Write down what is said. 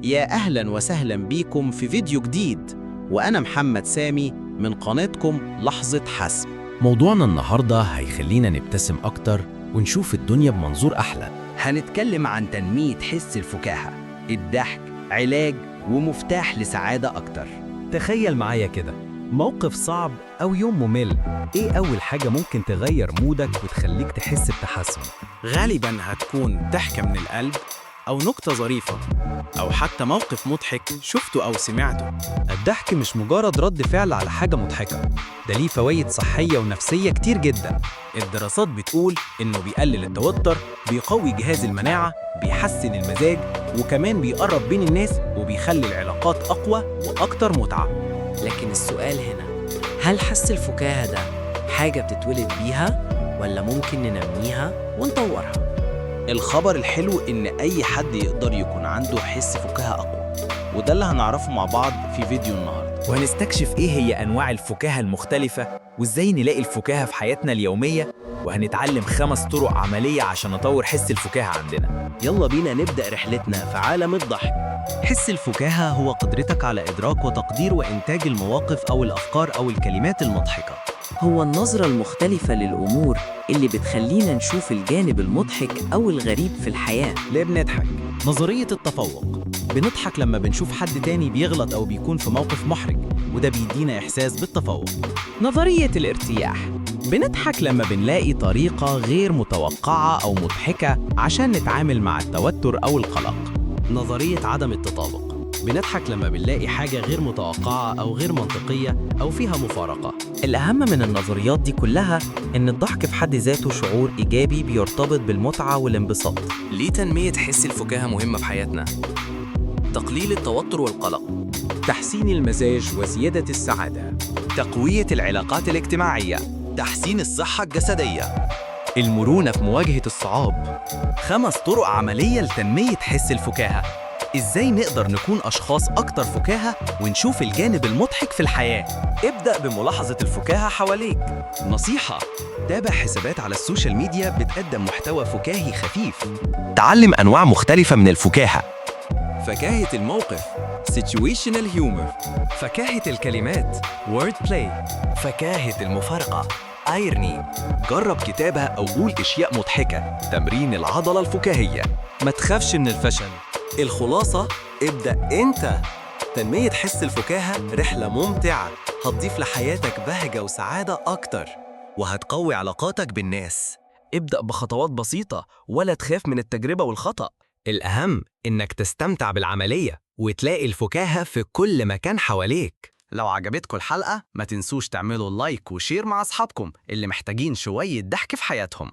يا أهلا وسهلا بيكم في فيديو جديد، وأنا محمد سامي من قناتكم لحظة حسم. موضوعنا النهاردة هيخلينا نبتسم أكتر ونشوف الدنيا بمنظور أحلى. هنتكلم عن تنمية حس الفكاهة، الضحك علاج ومفتاح لسعادة أكتر. تخيل معايا كده موقف صعب أو يوم ممل، إيه أول حاجة ممكن تغير مودك وتخليك تحس بتحسن؟ غالبا هتكون ضحكة من القلب أو نكتة ظريفة أو حتى موقف مضحك شفته أو سمعته. الضحك مش مجرد رد فعل على حاجة مضحكة، ده ليه فوائد صحية ونفسية كتير جدا. الدراسات بتقول إنه بيقلل التوتر، بيقوي جهاز المناعة، بيحسن المزاج، وكمان بيقرب بين الناس وبيخلي العلاقات أقوى وأكتر متعة. لكن السؤال هنا، هل حس الفكاهة ده حاجة بتتولد بيها ولا ممكن ننميها ونطورها؟ الخبر الحلو إن أي حد يقدر يكون عنده حس فكاهة أقوى، وده اللي هنعرفه مع بعض في فيديو النهاردة. وهنستكشف إيه هي أنواع الفكاهة المختلفة وإزاي نلاقي الفكاهة في حياتنا اليومية، وهنتعلم 5 طرق عملية عشان نطور حس الفكاهة عندنا. يلا بينا نبدأ رحلتنا في عالم الضحك. حس الفكاهة هو قدرتك على إدراك وتقدير وإنتاج المواقف أو الأفكار أو الكلمات المضحكة. هو النظرة المختلفة للأمور اللي بتخلينا نشوف الجانب المضحك أو الغريب في الحياة. ليه بنضحك؟ نظرية التفوق. بنضحك لما بنشوف حد تاني بيغلط أو بيكون في موقف محرج، وده بيدينا إحساس بالتفوق. نظرية الارتياح. بنضحك لما بنلاقي طريقة غير متوقعة أو مضحكة عشان نتعامل مع التوتر أو القلق. نظرية عدم التطابق. بنضحك لما بنلاقي حاجة غير متوقعة أو غير منطقية أو فيها مفارقة. الأهم من النظريات دي كلها إن الضحك في حد ذاته شعور إيجابي بيرتبط بالمتعة والانبساط. ليه تنمية حس الفكاهة مهمة في حياتنا؟ تقليل التوتر والقلق، تحسين المزاج وزيادة السعادة، تقوية العلاقات الاجتماعية، تحسين الصحة الجسدية، المرونة في مواجهة الصعاب. 5 طرق عملية لتنمية حس الفكاهة. إزاي نقدر نكون أشخاص أكتر فكاهة ونشوف الجانب المضحك في الحياة؟ ابدأ بملاحظة الفكاهة حواليك. نصيحة: تابع حسابات على السوشيال ميديا بتقدم محتوى فكاهي خفيف. تعلم أنواع مختلفة من الفكاهة. فكاهة الموقف situational humor، فكاهة الكلمات word play، فكاهة المفارقة irony. جرب كتابة أو قول أشياء مضحكة. تمرين العضلة الفكاهية. ما تخافش من الفشل. الخلاصة: ابدأ أنت. تنمية حس الفكاهة رحلة ممتعة، هتضيف لحياتك بهجة وسعادة أكتر، وهتقوي علاقاتك بالناس. ابدأ بخطوات بسيطة ولا تخاف من التجربة والخطأ. الأهم إنك تستمتع بالعملية وتلاقي الفكاهة في كل مكان حواليك. لو عجبتكم الحلقة ما تنسوش تعملوا لايك وشير مع أصحابكم اللي محتاجين شوية ضحك في حياتهم.